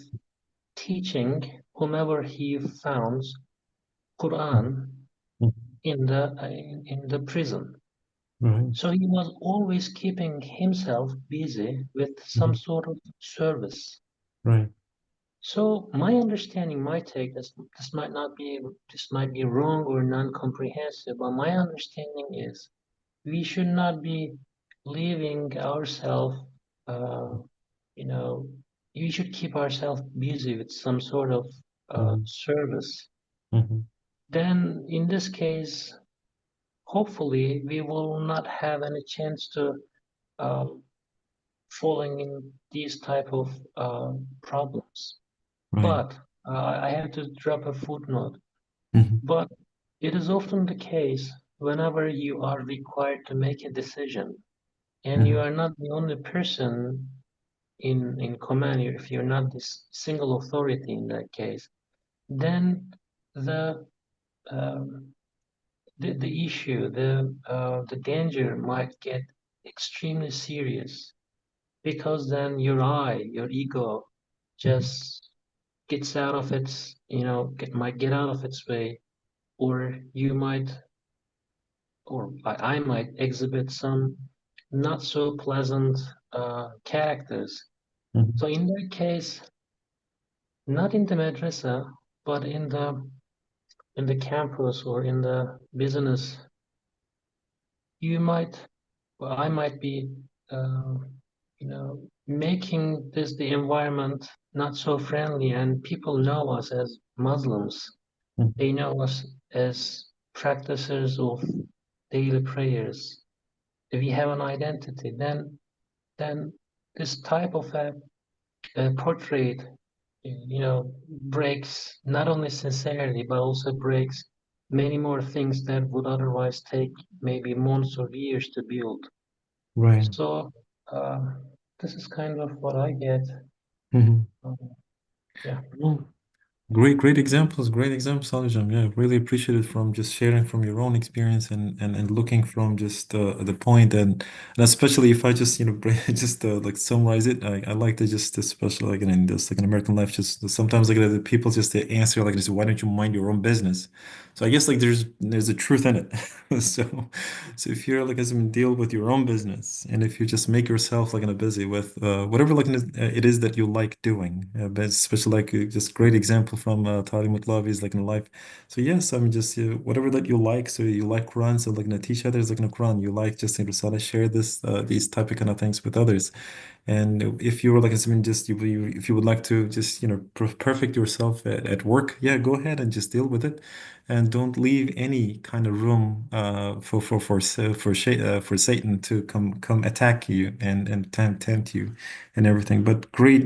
teaching whomever he found Quran Mhm. in the prison. Right. So he was always keeping himself busy with some Mhm. sort of service. Right. So my understanding, my take, this might be wrong or non-comprehensive, but my understanding is we should not be leaving ourselves, uh, you know, we should keep ourselves busy with some sort of Mhm. service. Mhm. Then in this case, hopefully we will not have any chance to um, falling in these type of problems. Right. But I have to drop a footnote. Mhm. But it is often the case whenever you are required to make a decision, and you Mhm. are not the only person in command, if you're not this single authority in that case, then the um, the issue, the danger might get extremely serious, because then your ego, Mhm. just gets out of its, might get out of its way, or you might, or I might exhibit some not so pleasant characters. Mhm. So in that case, not in the madrasa, but in the campus or in the business, you might, well, I might be, uh, making the environment not so friendly, and people know us as Muslims. Mhm. They know us as practitioners of daily prayers. If we have an identity, then this type of a portrait, breaks not only sincerity, but also breaks many more things that would otherwise take maybe months or years to build. Right. So uh, this is kind of what I get. Mhm. Um, Yeah. Great examples, Salijam. Yeah, really appreciate it from just sharing from your own experience and looking from just the point and especially if I just just like summarize it. I like to just especially like in this like in American life, just sometimes like the people just they answer like this, why don't you mind your own business? So I guess like there's a truth in it. So so if you're like as in deal with your own business and if you just make yourself like in a busy with whatever like it is that you like doing, but especially like just great example from Tariq Mutlavi is like in life. So yes, I mean just whatever that you like. So you like Quran, so like gonna teach others like in the Quran. You like just in Risala, share this these type of kind of things with others. And if you were like, I mean, just if you would like to just perfect yourself at work, yeah, go ahead and just deal with it, and don't leave any kind of room for Satan to come attack you and tempt you and everything. But great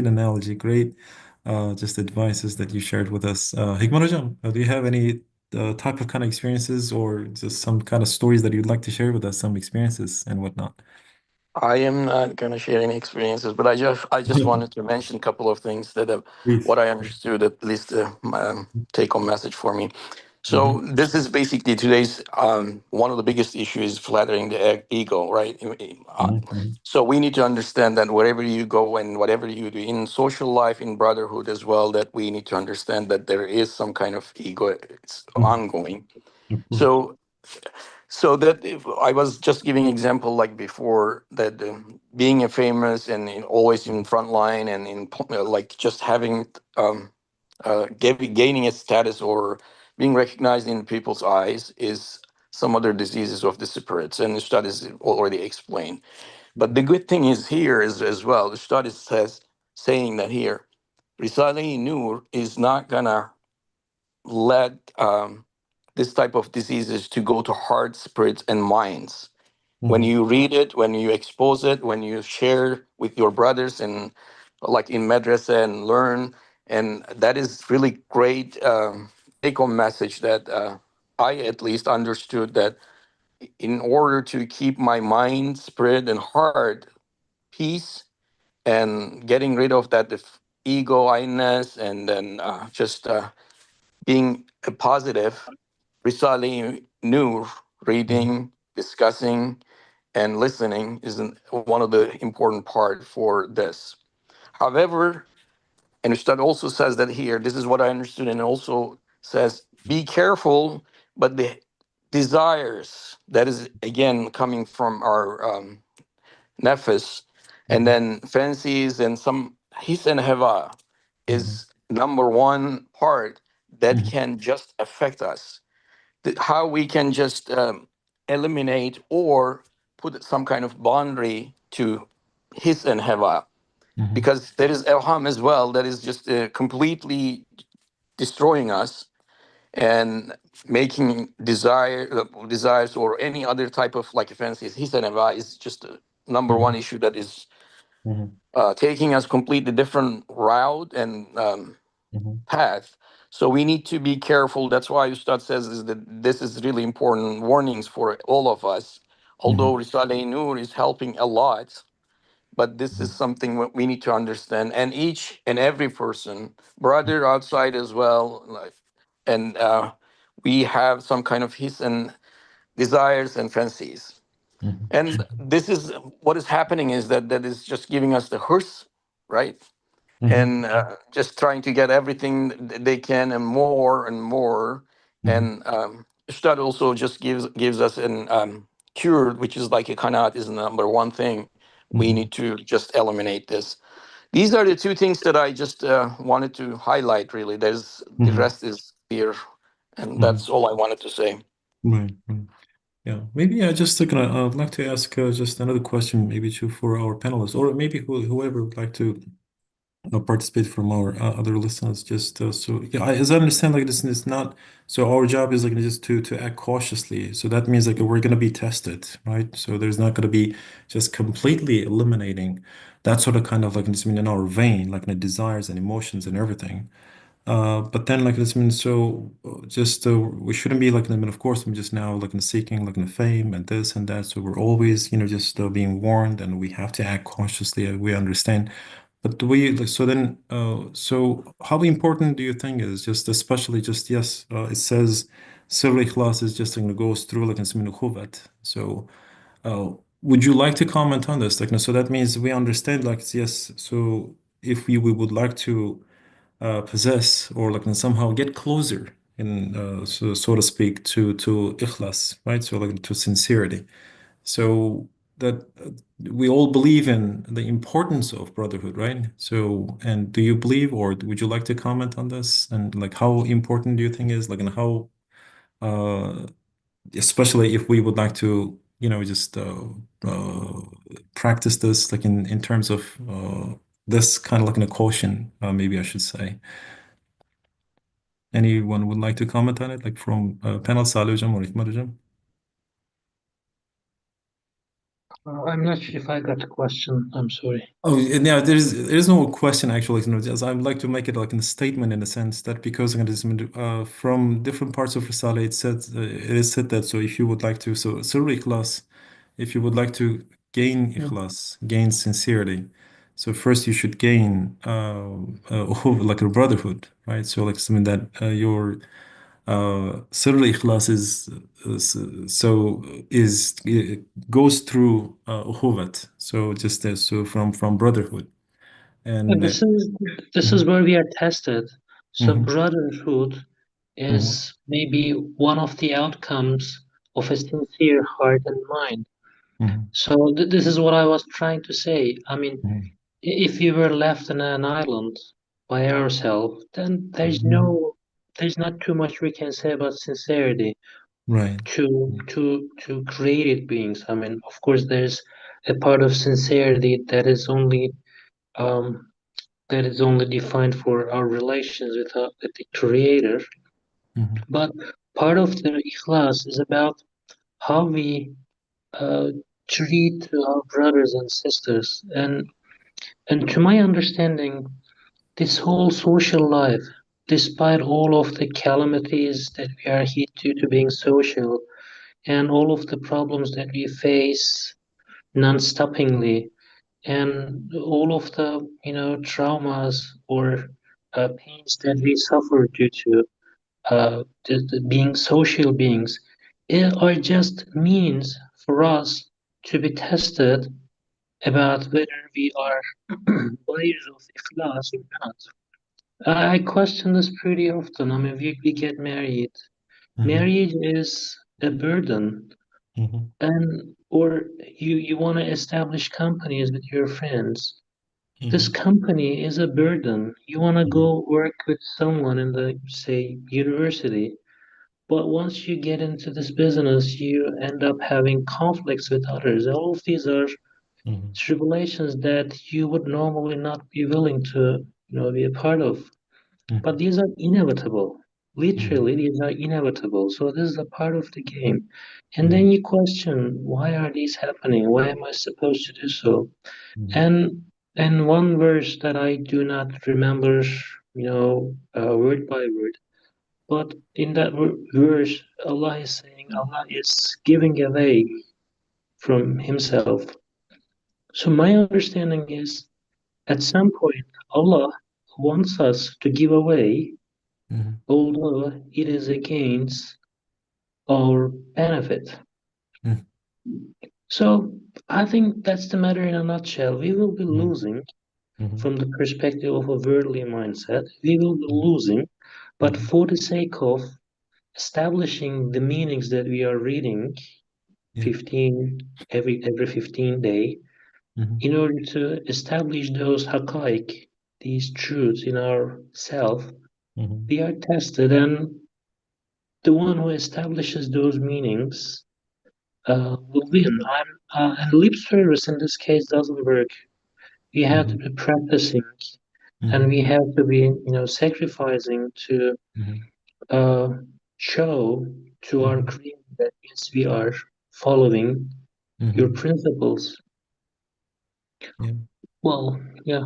analogy, great just advices that you shared with us. Hikmat Hocam, do you have any type of kind of experiences or just some kind of stories that you'd like to share with us, some experiences and whatnot? I am not going to share any experiences, but I just wanted to mention a couple of things that Please. what I understood, at least my take home message for me. Hmm. So this is basically today's one of the biggest issues is flattering the ego, right? Hmm. So we need to understand that wherever you go and whatever you do in social life, in brotherhood as well, that we need to understand that there is some kind of ego. It's Hmm. ongoing. Of course. So so that if I was just giving example like before that being a famous and always in front line and like just having gaining a status or being recognized in people's eyes is some other diseases of the spirits, and the studies already explained. But the good thing is here is as well the study says saying that here Risale-i Nur is not gonna let this type of diseases to go to heart, spirits, and minds. When Hmm. you read it, when you expose it, when you share with your brothers and like in madrasa and learn, and that is really great take-home message that I at least understood that in order to keep my mind, spirit, and heart peace and getting rid of that ego, I-ness, and then just being a positive Risale Nur, Hmm. reading, discussing, and listening is one of the important part for this. However, and Ustad also says that here, this is what I understood, and also says, be careful, but the desires, that is again coming from our nefis, and Hmm. then fancies and some his and hava Hmm. is number one part that Hmm. can just affect us how we can just eliminate or put some kind of boundary to his and heva, Hmm. because there is elham as well that is just completely destroying us and making desires or any other type of like offenses. His and heva is just a number one Hmm. issue that is Hmm. taking us completely different route and Hmm. path. So we need to be careful. That's why Ustad says is that this is really important warnings for all of us. Hmm. Although Risale-i Nur is helping a lot, but this is something we need to understand. And each and every person, brother outside as well, like, and we have some kind of his and desires and fancies. Hmm. And this is what is happening is that is just giving us the hearse, right? Hmm. And just trying to get everything they can and more. Hmm. And Ustad also just gives us an cure, which is like a qanaat is the number one thing. We Hmm. need to just eliminate this. These are the two things that I just wanted to highlight. Really, there's the Hmm. rest is here, and Hmm. that's all I wanted to say. Right. Right. Yeah. Maybe I just gonna I'd like to ask just another question, maybe to for our panelists, or maybe whoever would like to participate from our other listeners. Just so yeah, as I understand, like this is not so. Our job is like just to act cautiously. So that means like we're gonna be tested, right? So there's not gonna be just completely eliminating that sort of kind of like just mean in our vein, like the desires and emotions and everything. But then like this means so just we shouldn't be like I mean of course I'm just now like seeking like the fame and this and that. So we're always just being warned and we have to act cautiously. We understand. But do we like so then so how important do you think is just especially just yes it says sirri ikhlas is just like goes through like in khuvat. So would you like to comment on this? Like so that means we understand like yes so if we would like to possess or like somehow get closer in so to speak to ikhlas, right? So like to sincerity. So that we all believe in the importance of brotherhood, right? So, and do you believe, or would you like to comment on this? And like, how important do you think is like, and how, uh, especially if we would like to, just uh, practice this, like in terms of this kind of like in a caution, maybe I should say. Anyone would like to comment on it, like from panel Salih hocam or Hikmet hocam? I'm not sure if I got the question. I'm sorry. Oh, yeah, there's no question actually. Just I would like to make it like a statement in the sense that because from different parts of Risale, it is said that so if you would like to sirri ikhlas, if you would like to gain Mm. ikhlas, gain sincerity, so first you should gain like a brotherhood, right? So like something that your sirri ikhlas is goes through ukhuwat. So just so from brotherhood And and this is mhm, where we are tested. So mhm, brotherhood mhm, is maybe one of the outcomes of a sincere heart and mind. mhm, So this is what I was trying to say. I mean, mhm, if we were left on an island by ourselves, then mhm. there's not too much we can say about sincerity Right. to created beings. I mean, of course, there's a part of sincerity um, that is only defined for our relations with the Creator. Mhm, But part of the ikhlas is about how we uh, treat our brothers and sisters, and to my understanding, this whole social life, despite all of the calamities that we are hit due to being social, and all of the problems that we face non-stoppingly, and all of the traumas or pains that we suffer due to being social beings, are just means for us to be tested about whether we are buyers of ikhlas or not. I question this pretty often. I mean, we get married. mhm, Marriage is a burden, mhm, and or you want to establish companies with your friends. This mhm, company is a burden. You want to mhm, go work with someone in the, say, university, but once you get into this business, you end up having conflicts with others. All of these are mhm, tribulations that you would normally not be willing to, be a part of. But mhm, these are inevitable. mhm, Literally, these are inevitable. So this is a part of the game. And mhm, then you question, why are these happening? Why am I supposed to do so? mhm, And and one verse that I do not remember, word by word, but in that verse, Allah is saying Allah is giving away from Himself. So my understanding is, at some point, Allah wants us to give away, mhm, although it is against our benefit. mhm, So I think that's the matter in a nutshell. We will be mhm, losing mhm, from the perspective of a worldly mindset. We will be mhm, losing, but mhm. for the sake of establishing the meanings that we are reading Yeah. 15 every 15 day, Mhm, in order to establish those haqaiq, these truths in our self, mhm, we are tested, and the one who establishes those meanings will win. And lip service in this case doesn't work. We have to mhm, be practicing, and mhm, we have to be, sacrificing to mhm, uh, show to our mhm, Creator that yes, we are following your mhm. principles. Yeah. Well, yeah.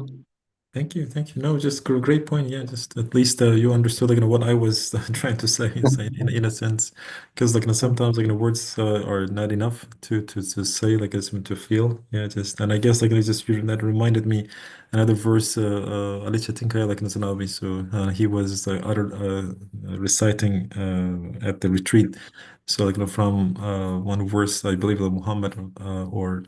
Thank you, thank you. No, just great point. Yeah, just at least you understood like what I was trying to say in a sense, because like sometimes like words are not enough to say like as to feel. Yeah, just and I guess like that reminded me another verse. Alicia Tinkaya like Nasanabi. So he was reciting at the retreat. So like from one verse, I believe that Muhammad or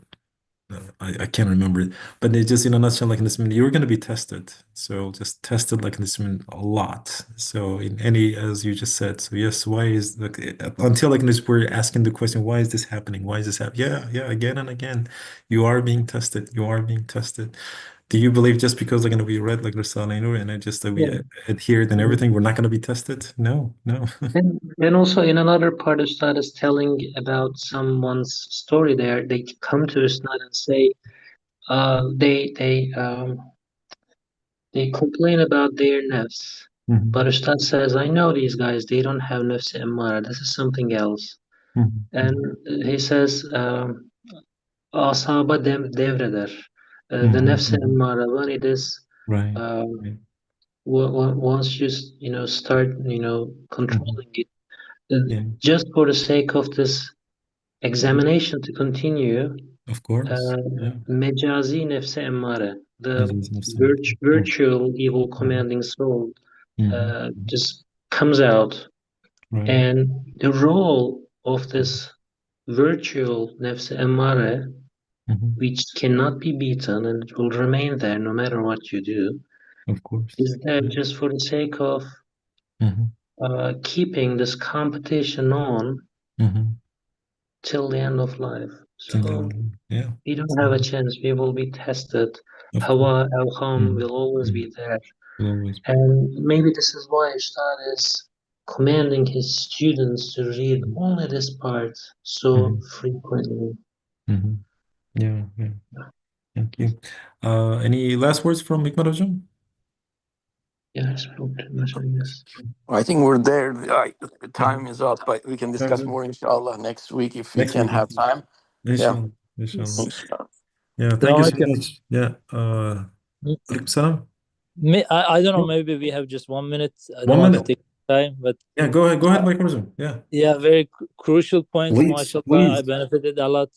I can't remember it, but it just in a nutshell, like in this minute, you're going to be tested. So just tested like in this minute a lot. So in any, as you just said, so yes, why is like until like in this, we're asking the question, why is this happening? Why is this happening? Yeah, yeah, again and again, you are being tested. You are being tested. Do you believe just because like we read like Risale-i Nur and it just that we Yeah. adhered and everything, we're not going to be tested? No, no. And also in another part, Ustad is telling about someone's story there. They come to Ustad and say, they complain about their nafs. Mhm, But Ustad says, I know these guys, they don't have nafs ammara. This is something else. mhm, And he says, asaba devreder. The mhm, nafs mhm. ammara, when it is, Right. um, Right. once you, start, Mhm. controlling it, uh, Yeah, just for the sake of this examination to continue, of course. uh, Yeah. mecazi nefse emmare, the As was saying. virtual evil Mhm. commanding soul, Mhm. just comes out, Right. and the role of this virtual nefse emmare, Mhm. which cannot be beaten and it will remain there no matter what you do, Of course. is there Yeah. just for the sake of Mhm. keeping this competition on Mhm. till the end of life. Till So then, yeah. we don't have a So, chance. We will be tested. of course. Hawa al-Kham Mhm. will always Mhm. be there. Will always be. And maybe this is why Ustad is commanding his students to read Mhm. only this part so Mhm. frequently. Mhm. Yeah. Yeah. Thank you. Any last words from Hikmat Hocam? Yeah, I spoke too much, I guess. I think we're there. Time Mhm. is up, but we can Time's discuss up. more inshallah next week if we Next can week. have time. Yeah, Inshallah. Inshallah. inshallah. Yeah. Thank you so Assalamualaikum. much. Yeah. Alaikum salam. I don't know, maybe we have just 1 minute. I don't One want to minute. take time, but Yeah. Go ahead. Go ahead, uh, Mike Hocam. Yeah. yeah, very crucial points, Please. mashallah. I Please. benefited a lot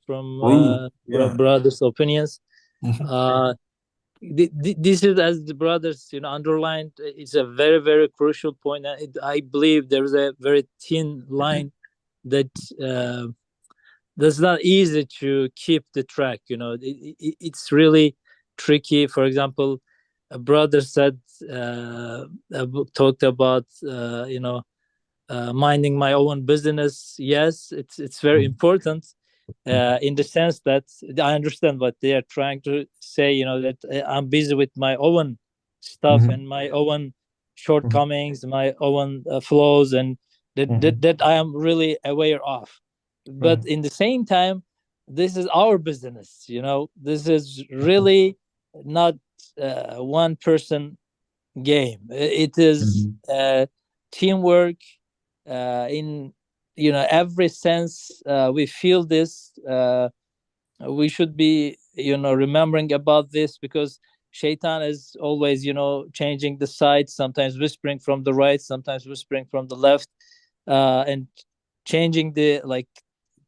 from Please. Yeah. brothers' opinions. Mhm. Uh, this is, as the brothers, underlined, it's a very, very crucial point. I believe there's a very thin line that that's not easy to keep the track. It's really tricky. For example, a brother said, talked about, minding my own business. Yes, it's very important, in the sense that I understand what they are trying to say. That I'm busy with my own stuff Mhm. and my own Mhm. shortcomings, my own flaws, and Mhm. that I am really aware of. But Right. in the same time, this is our business. This is really not one person game. It is Mhm. teamwork, in every sense. We feel this. We should be remembering about this, because shaitan is always changing the sides, sometimes whispering from the right, sometimes whispering from the left, and changing the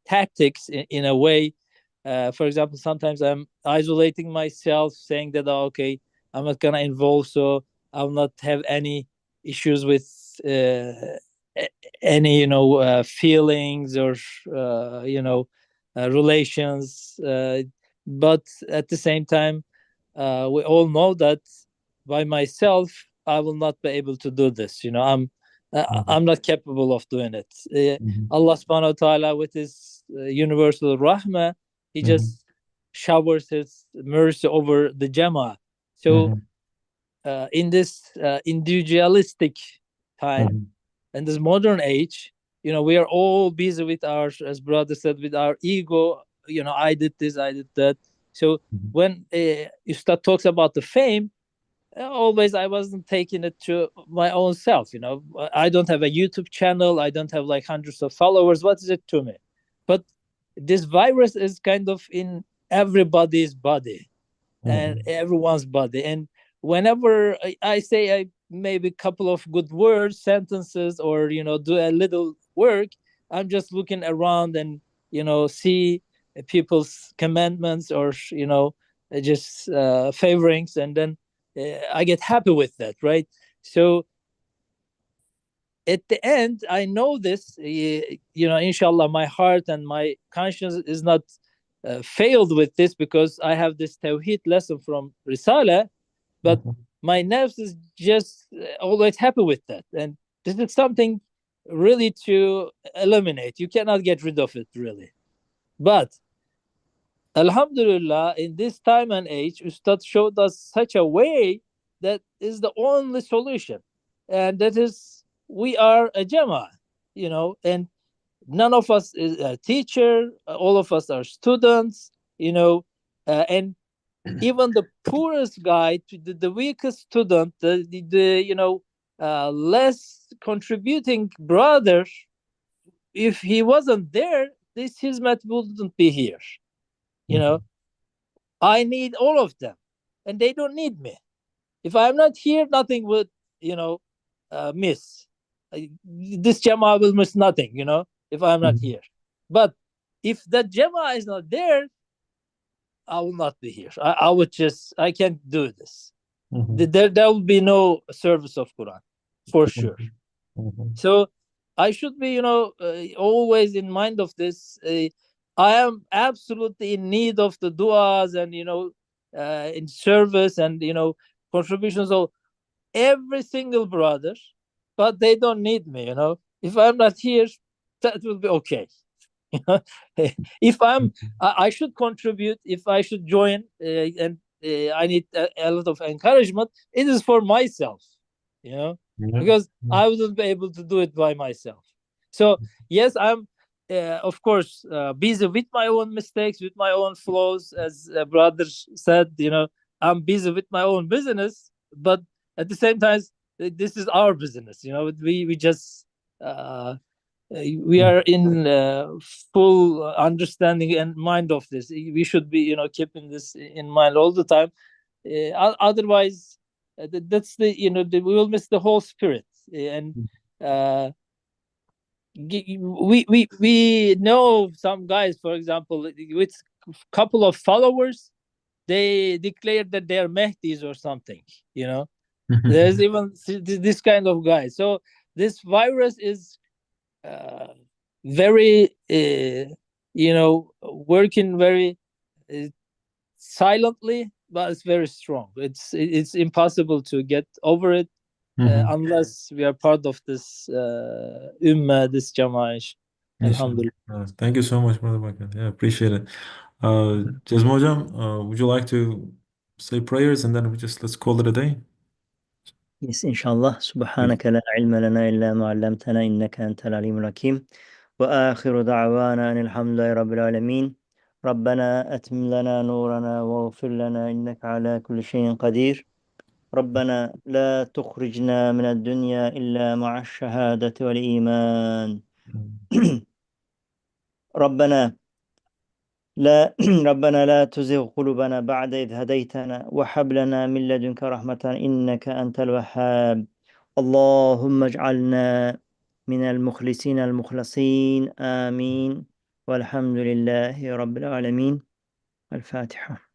tactics in a way. For example, sometimes I'm isolating myself, saying that, "Oh, okay, I'm not gonna involve, so I'll not have any issues with any feelings or relations." But at the same time, we all know that by myself I will not be able to do this. Mhm. I'm not capable of doing it. Mhm. Allah subhanahu wa ta'ala, with his universal rahmah, he Mhm. just showers his mercy over the Jama'ah. So Mhm. in this individualistic time, Mhm. in this modern age, we are all busy with our, as brother said, with our ego. I did this, I did that. So Mhm. when Ustad talks about the fame, always I wasn't taking it to my own self. I don't have a YouTube channel, I don't have like hundreds of followers. What is it to me? But this virus is kind of in everybody's body and Mhm. everyone's body, and whenever I say maybe a couple of good words, sentences, or do a little work, I'm just looking around and see people's commandments or just favorings, and then I get happy with that, right? So at the end, I know this, inshallah, my heart and my conscience is not failed with this, because I have this Tawheed lesson from Risale, but my nafs is just always happy with that. And this is something really to eliminate. You cannot get rid of it, really. But Alhamdulillah, in this time and age, Ustad showed us such a way that is the only solution. And that is, we are a Jama'ah, and none of us is a teacher, all of us are students, and even the poorest guy, to the weakest student, the less contributing brother, if he wasn't there, this hizmet wouldn't be here. I need all of them, and they don't need me. If I'm not here, nothing would miss. This Jama'ah will miss nothing, if I'm not here. But if that Jama'ah is not there, I will not be here. I can't do this. There will be no service of Quran, for sure. So I should be, always in mind of this. I am absolutely in need of the du'as and, in service and, contributions of every single brother, but they don't need me, If I'm not here, that will be okay. If I should contribute, if I should join, and I need a lot of encouragement, it is for myself, because I wouldn't be able to do it by myself. So yes, I'm of course busy with my own mistakes, with my own flaws, as brother said, I'm busy with my own business, but at the same time, this is our business, we just we are in full understanding and mind of this. We should be, keeping this in mind all the time. Otherwise, that's we will miss the whole spirit. And we know some guys, for example, with a couple of followers, they declare that they are Mehdis or something. There's even this kind of guy. So this virus is very working very silently, but it's very strong. It's impossible to get over it unless we are part of this ummah, this jama'ah. Alhamdulillah. Thank you so much, Brother Michael. Yeah, appreciate it. Jazma Hocam, would you like to say prayers and then let's call it a day? Yes, inshallah. سبحانك لا علم لنا إلا ما علمتنا إنك أنت العليم الحكيم وآخر دعوانا أن الحمد لله رب العالمين ربنا أتم لنا نورنا واغفر لنا إنك على كل شيء قدير ربنا لا تخرجنا من الدنيا إلا مع الشهادة والإيمان ربنا لا تزغ قلوبنا بعد إذ هديتنا وهب لنا من لدنك رحمة إنك أنت الوهاب اللهم اجعلنا من المخلصين المخلصين آمين والحمد لله رب العالمين. الفاتحة.